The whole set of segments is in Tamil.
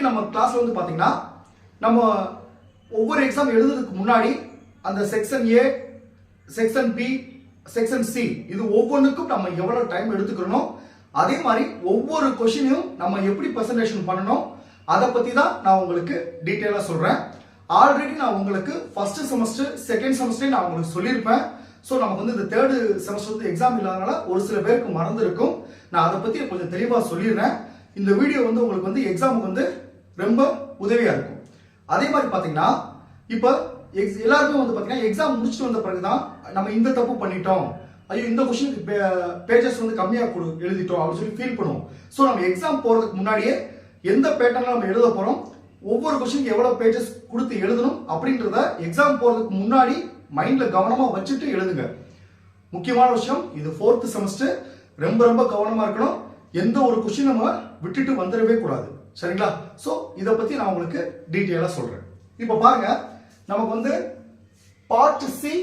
நம்ம கிளாஸ்ல வந்து பாத்தீங்கன்னா நம்ம ஒவ்வொரு எக்ஸாம் எழுதுறதுக்கு முன்னாடி அந்த section A, section B, section C இது ஒவ்வொன்றுக்கும் நம்ம எவ்வளவு டைம் எடுத்துக்கணும், அதே மாதிரி ஒவ்வொரு கொஸ்டினையும் நம்ம எப்படி பிரசன்டேஷன் பண்ணணும் அதை பத்தி தான் நான் உங்களுக்கு டீட்டெயிலா சொல்றேன். ஆல்ரெடி நான் உங்களுக்கு ஃபர்ஸ்ட் செமஸ்டர் செகண்ட் செமஸ்டர் நான் உங்களுக்கு சொல்லியிருப்பேன். ஸோ நமக்கு வந்து இந்த தேர்டு செமஸ்டர் வந்து எக்ஸாம் இல்லாதனால ஒரு சில பேருக்கு மறந்து இருக்கும். நான் அதை பத்தி கொஞ்சம் தெளிவா சொல்லிடுறேன். இந்த வீடியோ வந்து உங்களுக்கு வந்து எக்ஸாமுக்கு வந்து ரொம்ப உதவியா இருக்கும். அதே மாதிரி பாத்தீங்கன்னா இப்ப எல்லாருமே வந்து பாத்தீங்கன்னா எக்ஸாம் முடிச்சுட்டு வந்த பிறகுதான் நம்ம இந்த தப்பு பண்ணிட்டோம், ஐயோ இந்த கொஸ்டினுக்கு பேஜஸ் வந்து கம்மியா எழுதிட்டோம் அப்படின்னு சொல்லி ஃபீல் பண்ணுவோம். ஸோ நம்ம எக்ஸாம் போறதுக்கு முன்னாடியே எந்த பேட்டர்ல நம்ம எழுத போறோம், ஒவ்வொரு கொஸ்டினுக்கு எவ்வளவு பேஜஸ் கொடுத்து எழுதணும் அப்படின்றத எக்ஸாம் போறதுக்கு முன்னாடி மைண்ட்ல கவனமா வச்சுட்டு எழுதுங்க. முக்கியமான விஷயம், இது 4th செமஸ்டர், ரொம்ப ரொம்ப கவனமா இருக்கணும். எந்த ஒரு கொஸ்டின் நம்ம விட்டுட்டு வந்துடவே கூடாது. சரிங்களா? சோ இத பத்தி நான் உங்களுக்கு டீடைலா சொல்றேன். இப்ப பாருங்க, நமக்கு வந்து part C,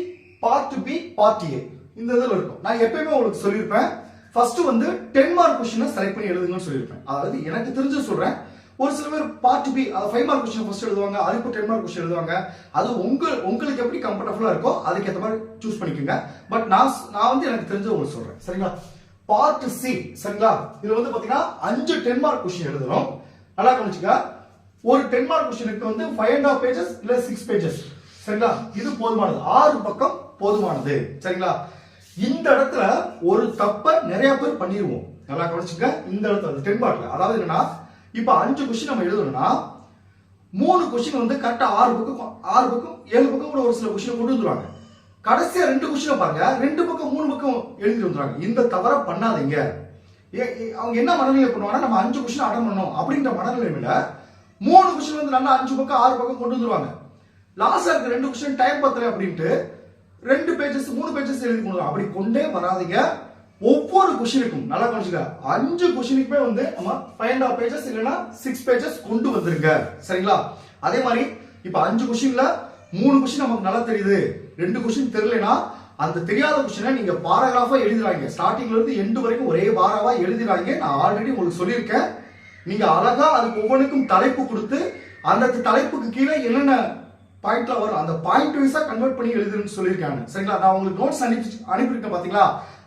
part B, part A இந்த இதுல இருக்கும். நான் எப்பயுமே உங்களுக்கு சொல்லியிருப்பேன், ஃபர்ஸ்ட் வந்து 10 மார்க் கொஸ்டினை செலக்ட் பண்ணி எழுதுங்கன்னு சொல்லியிருப்பேன். அதாவது எனக்கு தெரிஞ்சு சொல்றேன். ஒரு சில பேர் part B 5 mark question first எழுதுவாங்க, அதுக்கு 10 மார்க் கொஸ்டின் எழுதுவாங்க. அது உங்களுக்கு எப்படி கம்ஃபர்டபுளா இருக்கோ அதுக்கு ஏற்ற மாதிரி சூஸ் பண்ணிக்கோங்க. பட் நான் வந்து எனக்கு தெரிஞ்சது உங்களுக்கு சொல்றேன். சரிங்களா? பார்ட் சி, சரிங்களா? இதுல வந்து பாத்தீங்கன்னா 5 10 மார்க் கொஸ்டின் எழுதணும். நல்லா கவனிச்சுங்க. ஒரு 10 மார்க் கொஸ்டினுக்கு வந்து 5.5 பேஜஸ் இல்ல 6 பேஜஸ். சரிங்களா? இது போதுமானது. 6 பக்கம் போதுமானது. சரிங்களா? இந்த இடத்துல ஒரு தப்ப நிறைய பேர் பண்ணிடுவோம். நல்லா கவனிச்சுங்க. இந்த இடத்துல 10 மார்க்ல அதாவது என்னன்னா, இப்ப 5 கொஸ்டின் நம்ம எழுதணும்னா 3 கொஸ்டின் வந்து கரெக்டா 6 பக்கம் 7 பக்கம் கூட ஒரு சில கொஸ்டின் கொண்டு வந்துருவாங்க. கடைசியா 2 கொஸ்டின் பாருங்க, 2 பக்கம் 3 பக்கம் எழுதி வந்துறாங்க. இந்த தவற பண்ணாதீங்க. அவங்க என்ன மனநிலை பண்ணுவாங்கன்னா, நம்ம 5 கொஸ்டின் அட்டன் பண்ணணும் அப்படின்ற மனநிலையில 3 கொஸ்டின் வந்து நல்லா 5 பக்கம் 6 பக்கம் கொண்டு வந்துருவாங்க. லாஸ்டா இருக்க 2 கொஸ்டின் டைம் பத்தல அப்படின்ட்டு 2 பேஜஸ் 3 பேஜஸ் எழுதி கொண்டு அப்படி கொண்டே வராதீங்க. ஒவ்வொரு கொஸ்டினுக்கும் நல்லா கவனிச்சுங்க, 5 கொஸ்டினுக்குமே வந்து நம்ம 5.5 பேஜஸ் இல்லனா 6 பேஜஸ் கொண்டு வந்துருங்க. சரிங்களா? அதே மாதிரி இப்ப 5 கொஸ்டின்ல 3 கொஸ்டின் நமக்கு நல்லா தெரியுது, 2 கொஸ்டின் தெரியலனா அந்த தெரியாத கொஸ்டினை நீங்க பாராகிராஃபா எழுதிராங்க. ஸ்டார்டிங்ல இருந்து எண்ட் வரைக்கும் ஒரே பாராவா எழுதிராங்க. நான் ஆல்ரெடி உங்களுக்கு சொல்லியிருக்கேன். நீங்க அழகா அதுக்கு ஒவ்வொன்றுக்கும் தலைப்பு கொடுத்து அந்த தலைப்புக்கு கீழே என்னென்ன பாயிண்ட்ல வரும் அந்த பாயிண்ட் வைஸா கன்வெர்ட் பண்ணி எழுதுன்னு சொல்லியிருக்காங்க. சரிங்களா? நான் உங்களுக்கு நோட்ஸ் அனுப்பியிருக்கேன் பாத்தீங்களா?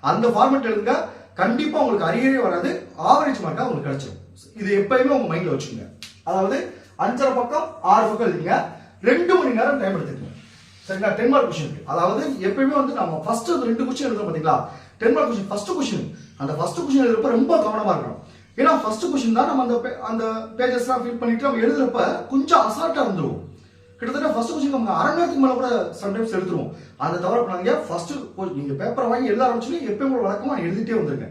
அந்த ஃபார்மேட் எழுதுங்க. கண்டிப்பா உங்களுக்கு அரியரே வராது, ஆவரேஜ் மார்க்கா உங்களுக்கு கிடைச்சிடும். இது எப்பயுமே உங்க மைண்ட்ல வச்சுக்கோங்க. அதாவது 5.5 பக்கம் 6 பக்கம் எழுதுங்க. 2 மணி நேரம் டைம் எடுத்துக்கணும். சரிங்களா? 10 மார்க் கொஸ்டின். அதாவது எப்பயுமே வந்து நம்ம ஃபர்ஸ்ட் 2 கொஸ்டின் எழுதுறோம் பாத்தீங்களா? 10 மார்க் கொஸ்டின் ஃபர்ஸ்ட் கொஸ்டின். அந்த ஃபர்ஸ்ட் கொஸ்டின் எழுதுறப்ப ரொம்ப கவனமா இருக்கணும். ஏன்னா ஃபர்ஸ்ட் கொஸ்டின் தான் நம்ம அந்த பேஜஸ்லாம் ஃபில் பண்ணிட்டு நம்ம எழுதுறப்ப கொஞ்சம் அசால்ட்டா இருந்துரும். கிட்டத்தட்ட ஃபர்ஸ்ட் கொஸ்டின் நம்ம அரை நேரத்துக்கு மேல கூட சம்டைம்ஸ் எடுத்துருவோம். அந்த தவிர பண்ணாங்க. ஃபர்ஸ்ட் நீங்க பேப்பரை வாங்கி எழுத ஆரம்பிச்சு எப்பயும் கூட வழக்கமா எழுதிட்டே வந்துருங்க.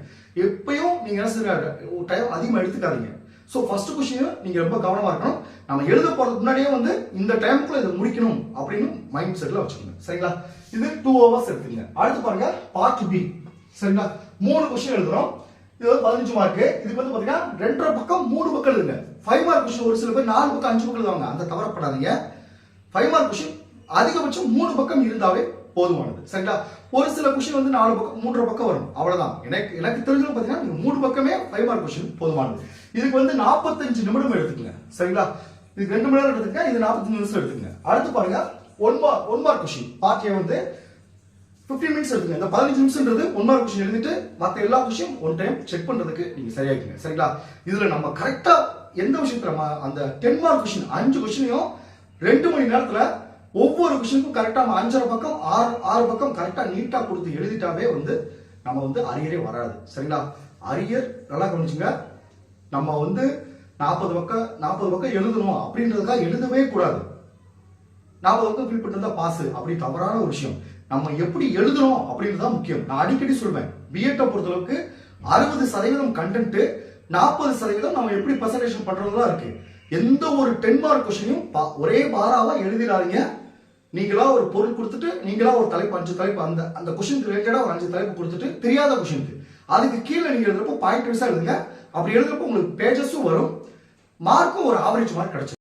எப்பயும் நீங்க என்ன செய்யறாங்க, டைம் அதிகமா எடுத்துக்காதீங்க. சோ ஃபர்ஸ்ட் கொஸ்டின் நீங்க ரொம்ப கவனமா இருக்கணும். நம்ம எழுத போறதுக்கு முன்னாடியே வந்து இந்த டைமுக்குள்ள இதை முடிக்கணும் அப்படின்னு மைண்ட் செட்ல வச்சுக்கோங்க. சரிங்களா? இது 2 ஹவர்ஸ் எடுத்துங்க. அடுத்து பாருங்க பார்ட் பி. சரிங்களா? 3 கொஸ்டின் எழுதுறோம். இது வந்து 15 மார்க். இதுக்கு வந்து பாத்தீங்கன்னா 2.5 பக்கம் 3 பக்கம் எழுதுங்க. 5 மார்க் கொஸ்டின் ஒரு சில பேர் 4 பக்கம் 5 பக்கம் எழுதுவாங்க. அந்த தவறப்படாதீங்க. 5 மார்க் கொஸ்டின் அதிகபட்சம் 3 பக்கம் இருந்தாவே போதுமானது. சரிங்களா? ஒரு சில கொஸ்டின் வந்து 4 பக்கம் 3.5 பக்கம் வரும். அவ்வளவுதான். எனக்கு தெரிஞ்சது பாத்தீங்கன்னா 3 பக்கமே 5 மார்க் கொஸ்டின் போதுமானது. இதுக்கு வந்து 45 நிமிடம் எடுத்துக்கங்க. சரிங்களா? இதுக்கு 2 மணி நேரம் எடுத்துக்கங்க. இது 45 நிமிஷம் எடுத்துக்கங்க. அடுத்து பாருங்க 1 மார்க் கொஸ்டின் பார்ட் ஏ வந்து 15 மினிட்ஸ் எடுத்துங்க. இந்த 15 நிமிஷம்ன்றது 1 மார்க் கொஸ்டின் எழுதிட்டு மத்த எல்லா கொஸ்டின் ஒன் டைம் செக் பண்றதுக்கு நீங்க சரியாக்குங்க. சரிங்களா? இதுல நம்ம கரெக்டா எந்த விஷயத்துல நம்ம அந்த 10 மார்க் கொஸ்டின் 5 கொஸ்டினையும் 2 மணி நேரத்துல ஒவ்வொரு கொஸ்டினுக்கும் கரெக்டா 5.5 பக்கம் 6 பக்கம் கரெக்டா நீட்டா கொடுத்து எழுதிட்டாவே வந்து நம்ம வந்து அரியரே வராது. சரிங்களா? அரியர் நல்லா கவனிச்சுங்க. நம்ம வந்து 40 பக்கம் எழுதணும் அப்படின்றதுக்காக எழுதவே கூடாது. 40 பக்கம் ஃபில் பண்ணிருந்தா பாஸ் அப்படி தவறான ஒரு விஷயம். நம்ம எப்படி எழுதணும் அப்படின்றதுதான் முக்கியம். நான் அடிக்கடி சொல்வேன், பிஎட்டை பொறுத்தளவுக்கு 60% கண்டென்ட், 40% நம்ம எப்படி பிரசன்டேஷன் பண்றதுதான் இருக்கு. எந்த ஒரு 10 மார்க் கொஸ்டினையும் ஒரே பாராவா எழுதிடாதீங்க. நீங்களா ஒரு பொருள் கொடுத்துட்டு நீங்களா ஒரு தலைப்பு 5 தலைப்பு அந்த கொஸ்டின் ரிலேட்டடா ஒரு 5 தலைப்பு கொடுத்துட்டு தெரியாத கொஸ்டினுக்கு அதுக்கு கீழே நீங்க எழுதுறப்போ பாயிண்ட் வைஸா எழுதுங்க. அப்படி எழுதுறப்போ உங்களுக்கு பேஜஸும் வரும், மார்க்கும் ஒரு ஆவரேஜ் மார்க் கிடைச்சிடும்.